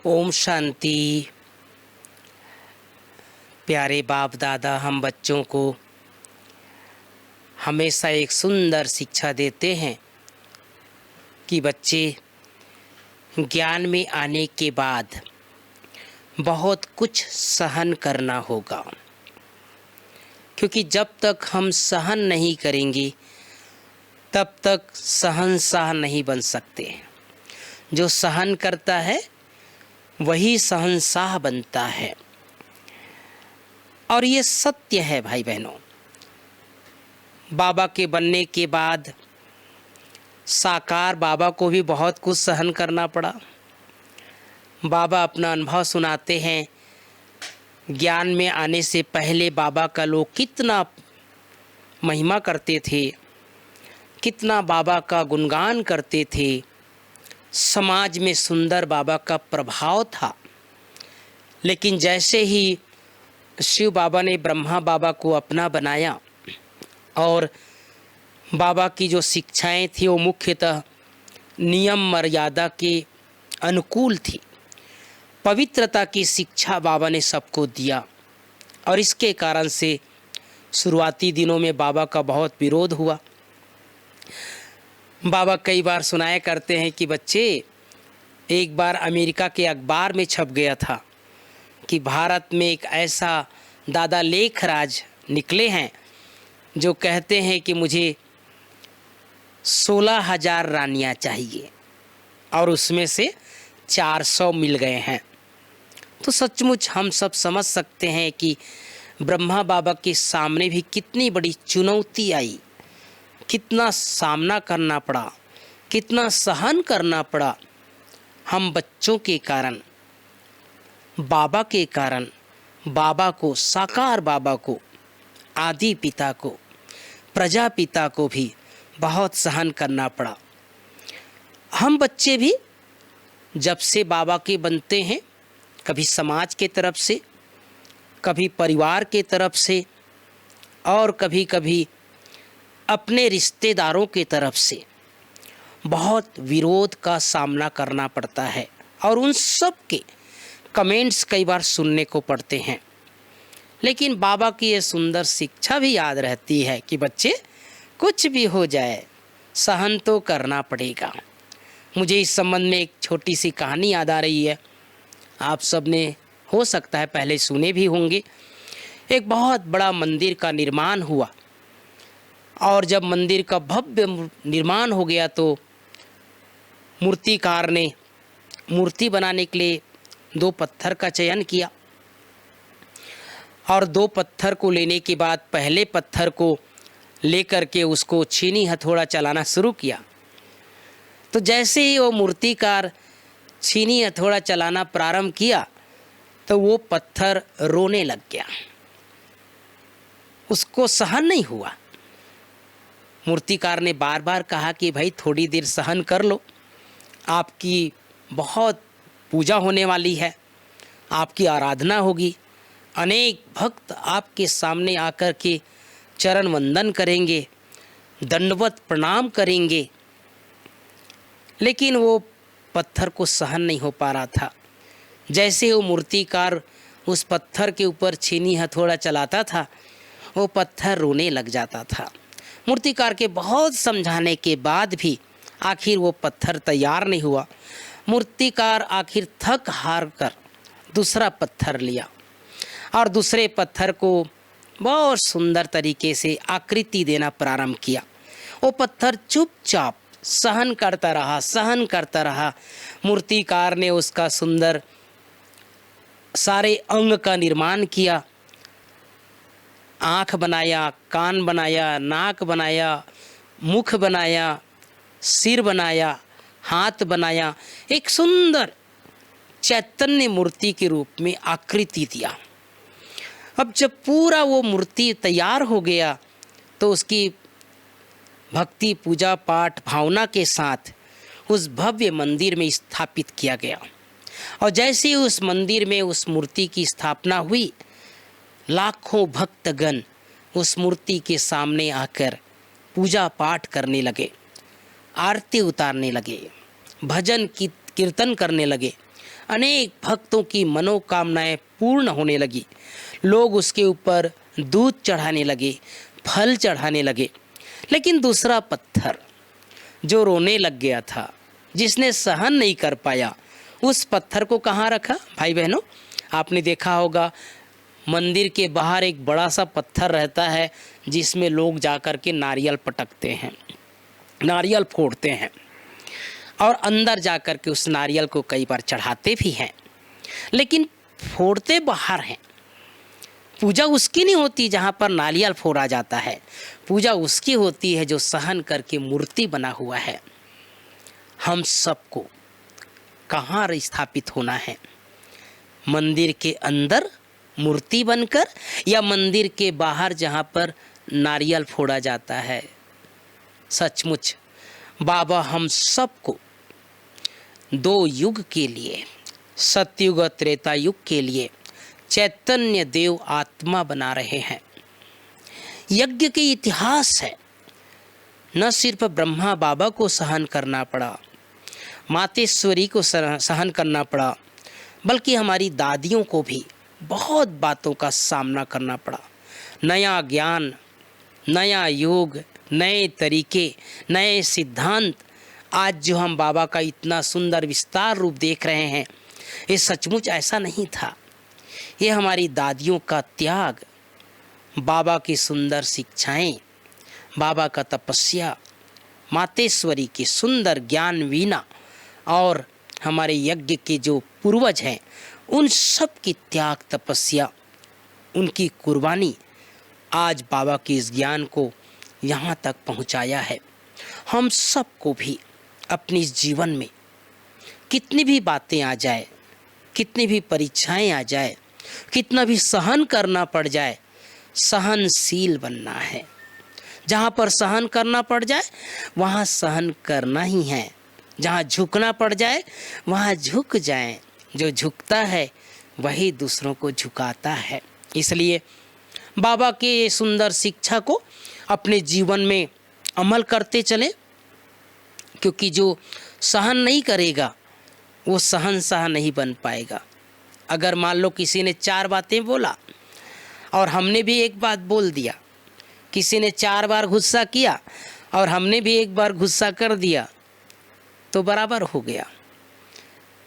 ओम शांति। प्यारे बाप दादा हम बच्चों को हमेशा एक सुंदर शिक्षा देते हैं कि बच्चे ज्ञान में आने के बाद बहुत कुछ सहन करना होगा, क्योंकि जब तक हम सहन नहीं करेंगे तब तक शहंशाह नहीं बन सकते। जो सहन करता है वही शहंशाह बनता है। और ये सत्य है भाई बहनों। बाबा के बनने के बाद साकार बाबा को भी बहुत कुछ सहन करना पड़ा। बाबा अपना अनुभव सुनाते हैं। ज्ञान में आने से पहले बाबा का लोग कितना महिमा करते थे, कितना बाबा का गुणगान करते थे। समाज में सुंदर बाबा का प्रभाव था। लेकिन जैसे ही शिव बाबा ने ब्रह्मा बाबा को अपना बनाया और बाबा की जो शिक्षाएं थी वो मुख्यतः नियम मर्यादा के अनुकूल थी। पवित्रता की शिक्षा बाबा ने सबको दिया और इसके कारण से शुरुआती दिनों में बाबा का बहुत विरोध हुआ। बाबा कई बार सुनाया करते हैं कि बच्चे, एक बार अमेरिका के अखबार में छप गया था कि भारत में एक ऐसा दादा लेखराज निकले हैं जो कहते हैं कि मुझे 16,000 रानियां चाहिए और उसमें से 400 मिल गए हैं। तो सचमुच हम सब समझ सकते हैं कि ब्रह्मा बाबा के सामने भी कितनी बड़ी चुनौती आई, कितना सामना करना पड़ा, कितना सहन करना पड़ा। हम बच्चों के कारण, बाबा के कारण, बाबा को, साकार बाबा को, आदि पिता को, प्रजापिता को भी बहुत सहन करना पड़ा। हम बच्चे भी जब से बाबा के बनते हैं, कभी समाज के तरफ से, कभी परिवार के तरफ से और कभी कभी अपने रिश्तेदारों के तरफ से बहुत विरोध का सामना करना पड़ता है और उन सब के कमेंट्स कई बार सुनने को पड़ते हैं। लेकिन बाबा की ये सुंदर शिक्षा भी याद रहती है कि बच्चे, कुछ भी हो जाए सहन तो करना पड़ेगा। मुझे इस संबंध में एक छोटी सी कहानी याद आ रही है। आप सब ने हो सकता है पहले सुने भी होंगे। एक बहुत बड़ा मंदिर का निर्माण हुआ और जब मंदिर का भव्य निर्माण हो गया तो मूर्तिकार ने मूर्ति बनाने के लिए 2 पत्थर का चयन किया और 2 पत्थर को लेने के बाद पहले पत्थर को लेकर के उसको छीनी हथौड़ा चलाना शुरू किया। तो जैसे ही वो मूर्तिकार छीनी हथौड़ा चलाना प्रारंभ किया तो वो पत्थर रोने लग गया। उसको सहन नहीं हुआ। मूर्तिकार ने बार बार कहा कि भाई थोड़ी देर सहन कर लो, आपकी बहुत पूजा होने वाली है, आपकी आराधना होगी, अनेक भक्त आपके सामने आकर के चरण वंदन करेंगे, दंडवत प्रणाम करेंगे। लेकिन वो पत्थर को सहन नहीं हो पा रहा था। जैसे वो मूर्तिकार उस पत्थर के ऊपर छीनी हथौड़ा चलाता था, वो पत्थर रोने लग जाता था। मूर्तिकार के बहुत समझाने के बाद भी आखिर वो पत्थर तैयार नहीं हुआ। मूर्तिकार आखिर थक हार कर दूसरा पत्थर लिया और दूसरे पत्थर को बहुत सुंदर तरीके से आकृति देना प्रारंभ किया। वो पत्थर चुपचाप सहन करता रहा, सहन करता रहा। मूर्तिकार ने उसका सुंदर सारे अंग का निर्माण किया। आँख बनाया, कान बनाया, नाक बनाया, मुख बनाया, सिर बनाया, हाथ बनाया, एक सुंदर चैतन्य मूर्ति के रूप में आकृति दिया। अब जब पूरा वो मूर्ति तैयार हो गया तो उसकी भक्ति, पूजा पाठ, भावना के साथ उस भव्य मंदिर में स्थापित किया गया। और जैसे ही उस मंदिर में उस मूर्ति की स्थापना हुई, लाखों भक्तगण उस मूर्ति के सामने आकर पूजा पाठ करने लगे, आरती उतारने लगे, भजन कीर्तन करने लगे अनेक भक्तों की मनोकामनाएं पूर्ण होने लगी। लोग उसके ऊपर दूध चढ़ाने लगे, फल चढ़ाने लगे। लेकिन दूसरा पत्थर जो रोने लग गया था, जिसने सहन नहीं कर पाया, उस पत्थर को कहाँ रखा? भाई बहनों, आपने देखा होगा मंदिर के बाहर एक बड़ा सा पत्थर रहता है जिसमें लोग जाकर के नारियल पटकते हैं, नारियल फोड़ते हैं और अंदर जाकर के उस नारियल को कई बार चढ़ाते भी हैं। लेकिन फोड़ते बाहर हैं। पूजा उसकी नहीं होती जहाँ पर नारियल फोड़ा जाता है, पूजा उसकी होती है जो सहन करके मूर्ति बना हुआ है। हम सबको कहाँ स्थापित होना है? मंदिर के अंदर मूर्ति बनकर या मंदिर के बाहर जहाँ पर नारियल फोड़ा जाता है? सचमुच बाबा हम सबको दो युग के लिए, सतयुग और त्रेता युग के लिए चैतन्य देव आत्मा बना रहे हैं। यज्ञ के इतिहास है। न सिर्फ ब्रह्मा बाबा को सहन करना पड़ा, मातेश्वरी को सहन करना पड़ा, बल्कि हमारी दादियों को भी बहुत बातों का सामना करना पड़ा। नया ज्ञान, नया योग, नए तरीके, नए सिद्धांत, आज जो हम बाबा का इतना सुंदर विस्तार रूप देख रहे हैं, ये सचमुच ऐसा नहीं था। ये हमारी दादियों का त्याग, बाबा की सुंदर शिक्षाएं, बाबा का तपस्या, मातेश्वरी की सुंदर ज्ञान वीणा और हमारे यज्ञ के जो पूर्वज हैं, उन सब की त्याग तपस्या, उनकी कुर्बानी आज बाबा के इस ज्ञान को यहाँ तक पहुँचाया है। हम सबको भी अपने इस जीवन में कितनी भी बातें आ जाए, कितनी भी परीक्षाएं आ जाए, कितना भी सहन करना पड़ जाए, सहनशील बनना है। जहाँ पर सहन करना पड़ जाए वहाँ सहन करना ही है। जहाँ झुकना पड़ जाए वहाँ झुक जाएं। जो झुकता है वही दूसरों को झुकाता है। इसलिए बाबा के ये सुंदर शिक्षा को अपने जीवन में अमल करते चलें, क्योंकि जो सहन नहीं करेगा वो सहनशाह नहीं बन पाएगा। अगर मान लो किसी ने 4 बातें बोला और हमने भी एक बात बोल दिया, किसी ने 4 बार गुस्सा किया और हमने भी एक बार गुस्सा कर दिया, तो बराबर हो गया।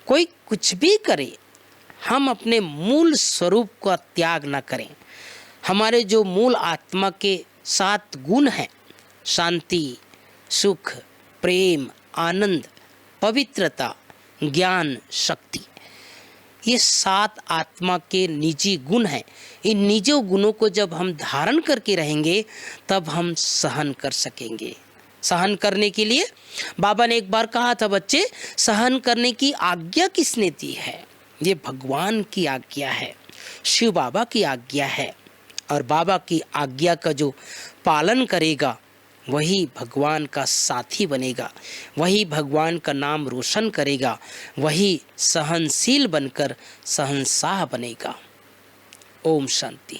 कोई कुछ भी करे, हम अपने मूल स्वरूप का त्याग न करें। हमारे जो मूल आत्मा के 7 गुण हैं, शांति, सुख, प्रेम, आनंद, पवित्रता, ज्ञान, शक्ति, ये 7 आत्मा के निजी गुण हैं। इन निजी गुणों को जब हम धारण करके रहेंगे तब हम सहन कर सकेंगे। सहन करने के लिए बाबा ने एक बार कहा था, बच्चे सहन करने की आज्ञा किसने दी है? ये भगवान की आज्ञा है, शिव बाबा की आज्ञा है। और बाबा की आज्ञा का जो पालन करेगा वही भगवान का साथी बनेगा, वही भगवान का नाम रोशन करेगा, वही सहनशील बनकर सहनशाह बनेगा। ओम शांति।